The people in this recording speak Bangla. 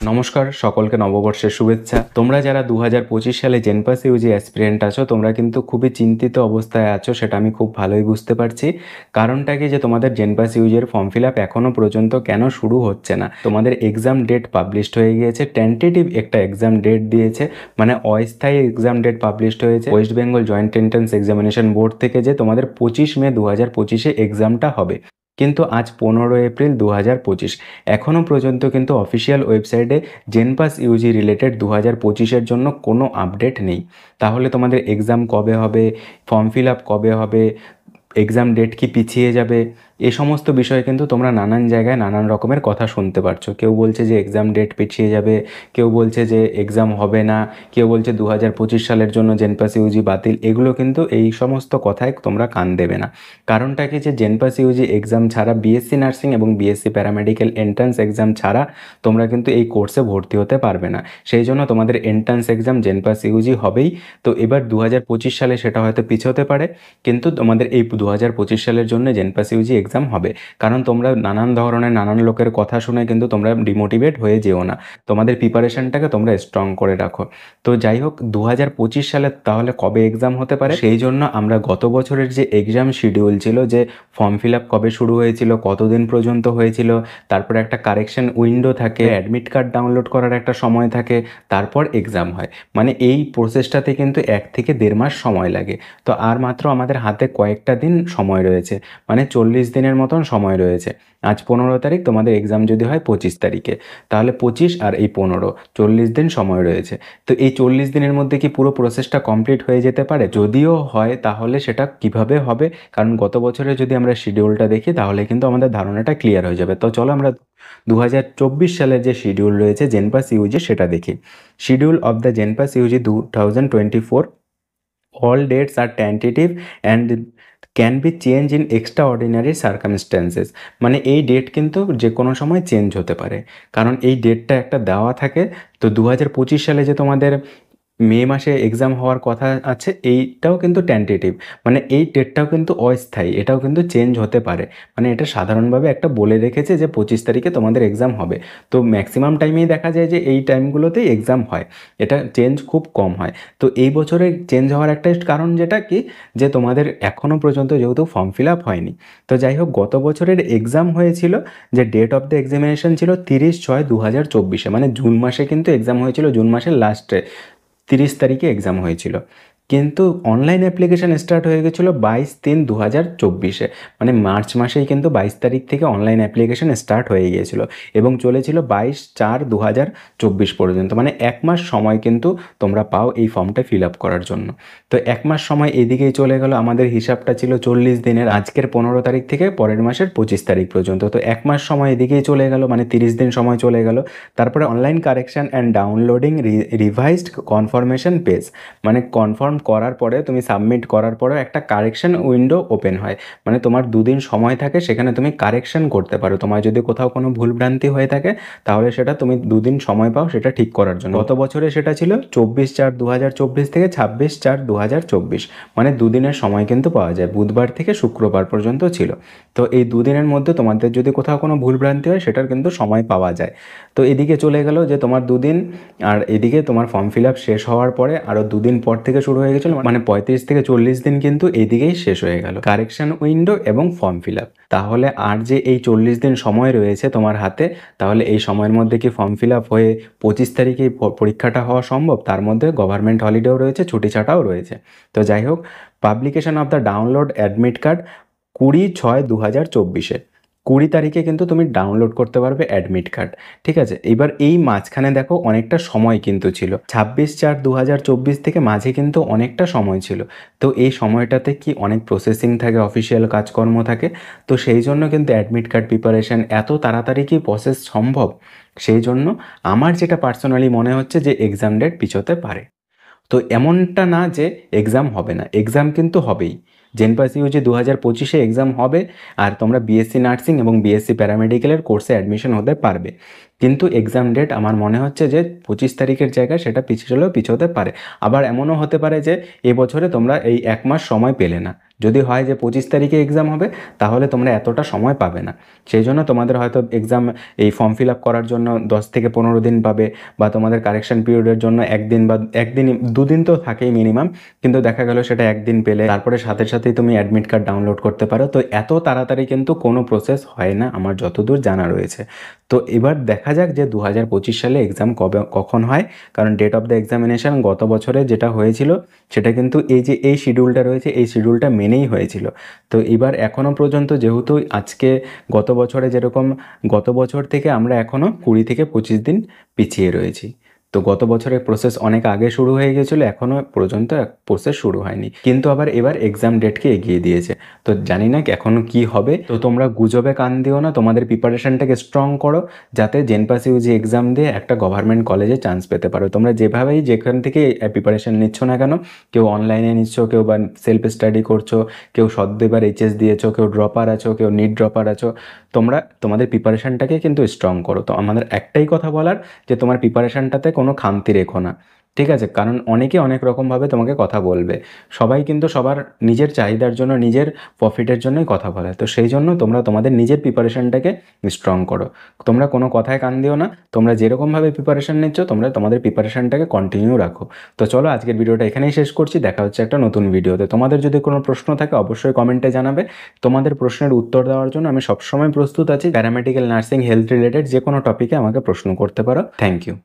নমস্কার, সকলকে নববর্ষের শুভেচ্ছা। তোমরা যারা 2025 সালে জেনপাস ইউজি অ্যাসপিরেন্ট আছো, তোমরা কিন্তু খুবই চিন্তিত অবস্থায় আছো, সেটা আমি খুব ভালোই বুঝতে পারছি। কারণটা কি যে তোমাদের জেনপাস ইউজির ফর্ম ফিল আপ এখনও পর্যন্ত কেন শুরু হচ্ছে না? তোমাদের এক্সাম ডেট পাবলিশড হয়ে গিয়েছে, টেন্টেটিভ একটা এক্সাম ডেট দিয়েছে, মানে অস্থায়ী এক্সাম ডেট পাবলিশড হয়েছে West Bengal joint entrance examination board থেকে, যে তোমাদের 25 মে 2025 এক্সামটা হবে। কিন্তু আজ 15 এপ্রিল 2025, এখনও পর্যন্ত কিন্তু অফিসিয়াল ওয়েবসাইটে জেনপাস ইউজি রিলেটেড 2025-এর জন্য কোনো আপডেট নেই। তাহলে তোমাদের এক্সাম কবে হবে, ফর্ম ফিল আপ কবে হবে, এক্সাম ডেট কি পিছিয়ে যাবে, এই সমস্ত বিষয়ে কিন্তু তোমরা নানান জায়গায় নানান রকমের কথা শুনতে পারছো। কেউ বলছে যে এক্সাম ডেট পিছিয়ে যাবে, কেউ বলছে যে এক্সাম হবে না, কেউ বলছে 2025 সালের জন্য জেনপাস ইউজি বাতিল। এগুলো কিন্তু এই সমস্ত কথায় তোমরা কান দেবে না। কারণটা কি যে জেনপাস ইউজি এক্সাম ছাড়া বিএসসি নার্সিং এবং বিএসসি প্যারামেডিক্যাল এন্ট্রান্স এক্সাম ছাড়া তোমরা কিন্তু এই কোর্সে ভর্তি হতে পারবে না। সেই জন্য তোমাদের এন্ট্রান্স এক্সাম জেনপাস ইউজি হবেই। তো এবার 2025 সালে সেটা হয়তো পিছোতে পারে, কিন্তু তোমাদের এই 2025 সালের জন্য জেনপাস ইউজি এক্সাম হবে। কারণ তোমরা নানান ধরনের নানান লোকের কথা শুনে কিন্তু তোমরা ডিমোটিভেট হয়ে যেও না, তোমাদের প্রিপারেশনটাকে তোমরা স্ট্রং করে রাখো। তো যাই হোক, 2025 সালে তাহলে কবে এক্সাম হতে পারে, সেই জন্য আমরা গত বছরের যে এক্সাম শিডিউল ছিল, যে ফর্ম ফিল আপ কবে শুরু হয়েছিল, কতদিন পর্যন্ত হয়েছিল, তারপরে একটা কারেকশন উইন্ডো থাকে, অ্যাডমিট কার্ড ডাউনলোড করার একটা সময় থাকে, তারপর এক্সাম হয়। মানে এই প্রসেসটাতে কিন্তু 1 থেকে 1.5 মাস সময় লাগে। তো আর মাত্র আমাদের হাতে কয়েকটা দিন সময় রয়েছে, মানে 40 দিনের মতন সময় রয়েছে। আজ 15 তারিখ, তোমাদের এক্সাম যদি হয় 25 তারিখে, তাহলে 25 আর এই 15, 40 দিন সময় রয়েছে। তো এই 40 দিনের মধ্যে কি পুরো প্রসেসটা কমপ্লিট হয়ে যেতে পারে? যদিও হয়, তাহলে সেটা কিভাবে হবে? কারণ গত বছরে যদি আমরা শিডিউলটা দেখি, তাহলে কিন্তু আমাদের ধারণাটা ক্লিয়ার হয়ে যাবে। তো চলো আমরা 2024 সালের যে শিডিউল রয়েছে জেনপাস ইউজি, সেটা দেখি। Schedule of the JENPAS UG 2024, all dates are tentative and can be change in extraordinary circumstances. মানে এই ডেট কিন্তু যে কোনো সময় চেঞ্জ হতে পারে, কারণ এই ডেটটা একটা দেওয়া থাকে। তো 2025 সালে যে তোমাদের মে মাসে এক্সাম হওয়ার কথা আছে, এইটাও কিন্তু টেন্টেটিভ, মানে এই ডেটটাও কিন্তু অস্থায়ী, এটাও কিন্তু চেঞ্জ হতে পারে। মানে এটা সাধারণভাবে একটা বলে রেখেছে যে 25 তারিখে তোমাদের এক্সাম হবে। তো ম্যাক্সিমাম টাইমেই দেখা যায় যে এই টাইমগুলোতেই এক্সাম হয়, এটা চেঞ্জ খুব কম হয়। তো এই বছরে চেঞ্জ হওয়ার একটা কারণ যেটা কি, যে তোমাদের এখনও পর্যন্ত যেহেতু ফর্ম ফিল আপ হয়নি। তো যাই হোক, গত বছরের এক্সাম হয়েছিল, যে ডেট অফ দ্য এক্সামিনেশন ছিল 30/6/2024, মানে জুন মাসে কিন্তু এক্সাম হয়েছিল, জুন মাসের লাস্টে 30 তারিখে এক্সাম হয়েছিল। কিন্তু অনলাইন অ্যাপ্লিকেশান স্টার্ট হয়ে গেছিলো 22/3/2024, মানে মার্চ মাসেই কিন্তু 22 তারিখ থেকে অনলাইন অ্যাপ্লিকেশান স্টার্ট হয়ে গিয়েছিলো এবং চলেছিল 22/4/2024 পর্যন্ত। মানে 1 মাস সময় কিন্তু তোমরা পাও এই ফর্মটা ফিল আপ করার জন্য। তো 1 মাস সময় এদিকেই চলে গেল, আমাদের হিসাবটা ছিল 40 দিনের, আজকের 15 তারিখ থেকে পরের মাসের 25 তারিখ পর্যন্ত। তো 1 মাস সময় এদিকেই চলে গেল, মানে 30 দিন সময় চলে গেল। তারপরে online correction and downloading revised confirmation page, মানে কনফার্ম করার পরে তুমি সাবমিট করার পরেও একটা কারেকশন উইন্ডো ওপেন হয়। মানে তোমার 2 দিন সময় থাকে, সেখানে তুমি কারেকশন করতে পারো। তোমার যদি কোথাও কোনো ভুলভ্রান্তি হয়ে থাকে, তাহলে সেটা তুমি 2 দিন সময় পাও সেটা ঠিক করার জন্য। গত বছরে সেটা ছিল 24/4/2024 থেকে 26/4/2024, মানে 2 দিনের সময় কিন্তু পাওয়া যায়, বুধবার থেকে শুক্রবার পর্যন্ত ছিল। তো এই 2 দিনের মধ্যে তোমাদের যদি কোথাও কোনো ভুলভ্রান্তি হয়, সেটার কিন্তু সময় পাওয়া যায়। তো এদিকে চলে গেল যে তোমার 2 দিন, আর এদিকে তোমার ফর্ম ফিল আপ শেষ হওয়ার পরে আরও 2 দিন পর থেকে শুরু হয়ে গেছিলো, মানে 35 থেকে 40 দিন কিন্তু এইদিকেই শেষ হয়ে গেল, কারেকশন উইন্ডো এবং ফর্ম ফিল আপ। তাহলে আর যে এই 40 দিন সময় রয়েছে তোমার হাতে, তাহলে এই সময়ের মধ্যে কি ফর্ম ফিল আপ হয়ে 25 তারিখে পরীক্ষাটা হওয়া সম্ভব? তার মধ্যে গভর্নমেন্ট হলিডেও রয়েছে, ছুটি ছাটাও রয়েছে। তো যাই হোক, publication of the download admit card 20/6/2024, 20 তারিখে কিন্তু তুমি ডাউনলোড করতে পারবে অ্যাডমিট কার্ড। ঠিক আছে, এবার এই মাঝখানে দেখো অনেকটা সময় কিন্তু ছিল, 26/4/2024 থেকে মাঝে কিন্তু অনেকটা সময় ছিল। তো এই সময়টাতে কি অনেক প্রসেসিং থাকে, অফিসিয়াল কাজকর্ম থাকে। তো সেই জন্য কিন্তু অ্যাডমিট কার্ড প্রিপারেশন এত তাড়াতাড়ি কি প্রসেস সম্ভব? সেই জন্য আমার যেটা পার্সোনালি মনে হচ্ছে যে এক্সাম ডেট পিছোতে পারে। তো এমনটা না যে এক্সাম হবে না, এক্সাম কিন্তু হবেই। জেনপাস ইউজি 2025-এ এক্সাম হবে আর তোমরা বিএসসি নার্সিং এবং বিএসসি প্যারামেডিক্যালের কোর্সে অ্যাডমিশন হতে পারবে। কিন্তু এক্সাম ডেট আমার মনে হচ্ছে যে 25 তারিখের জায়গায় সেটা পিছোতে পারে। আবার এমনও হতে পারে যে এবছরে তোমরা এই 1 মাস সময় পেলে না। যদি হয় যে 25 তারিখে এক্সাম হবে, তাহলে তোমরা এতটা সময় পাবে না। সেই জন্য তোমাদের হয়তো এক্সাম এই ফর্ম ফিল আপ করার জন্য 10 থেকে 15 দিন পাবে, বা তোমাদের কারেকশন পিরিয়ডের জন্য 1 দিন বা 1 দিন 2 দিন তো থাকেই মিনিমাম, কিন্তু দেখা গেল সেটা 1 দিন পেলে, তারপরে সাথে সাথেই তুমি অ্যাডমিট কার্ড ডাউনলোড করতে পারো। তো এত তাড়াতাড়ি কিন্তু কোনো প্রসেস হয় না আমার যতদূর জানা রয়েছে। তো এবার দেখা যাক যে 2025 সালে এক্সাম কখন হয়, কারণ ডেট অফ দ্য এক্সামিনেশন গত বছরে যেটা হয়েছিল সেটা কিন্তু এই যে এই শিডিউলটা রয়েছে এই শিডিউলটা মেনেই হয়েছিল। তো এবার এখনও পর্যন্ত যেহেতু আজকে গত বছর থেকে আমরা এখনও 20 থেকে 25 দিন পিছিয়ে রয়েছি। তো গত বছরের প্রসেস অনেক আগে শুরু হয়ে গেছিলো, এখনও পর্যন্ত প্রসেস শুরু হয়নি, কিন্তু আবার এবার এক্সাম ডেটকে এগিয়ে দিয়েছে। তো জানি না এখনও কি হবে। তো তোমরা গুজবে কান দিও না, তোমাদের প্রিপারেশনটাকে স্ট্রং করো, যাতে জেনপাস ইউজি এক্সাম দিয়ে একটা গভর্নমেন্ট কলেজে চান্স পেতে পারো। তোমরা যেভাবেই যেখান থেকে প্রিপারেশন নিচ্ছ না কেন, কেউ অনলাইনে নিচ্ছ, কেউ বা সেলফ স্টাডি করছো, কেউ সদ্য এবার এইচএস দিয়েছো, কেউ ড্রপার আছো, কেউ নিট ড্রপার আছো, তোমরা তোমাদের প্রিপারেশনটাকে কিন্তু স্ট্রং করো। তো আমাদের একটাই কথা বলার, যে তোমার প্রিপারেশনটাতে কোনো খামতি রেখো না, ঠিক আছে? কারণ অনেকে অনেক রকমভাবে তোমাকে কথা বলবে, সবাই কিন্তু সবার নিজের চাহিদার জন্য, নিজের প্রফিটের জন্যই কথা বলে। তো সেই জন্য তোমরা তোমাদের নিজের প্রিপারেশনটাকে স্ট্রং করো, তোমরা কোনো কথায় কান দিও না। তোমরা যেরকমভাবে প্রিপারেশন নিচ্ছ তোমরা তোমাদের প্রিপারেশনটাকে কন্টিনিউ রাখো। তো চলো আজকের ভিডিওটা এখানেই শেষ করছি, দেখা হচ্ছে একটা নতুন ভিডিওতে। তোমাদের যদি কোনো প্রশ্ন থাকে অবশ্যই কমেন্টে জানাবে, তোমাদের প্রশ্নের উত্তর দেওয়ার জন্য আমি সবসময় প্রস্তুত আছি। প্যারামেডিক্যাল, নার্সিং, হেলথ রিলেটেড যে কোনো টপিকে আমাকে প্রশ্ন করতে পারো। Thank you.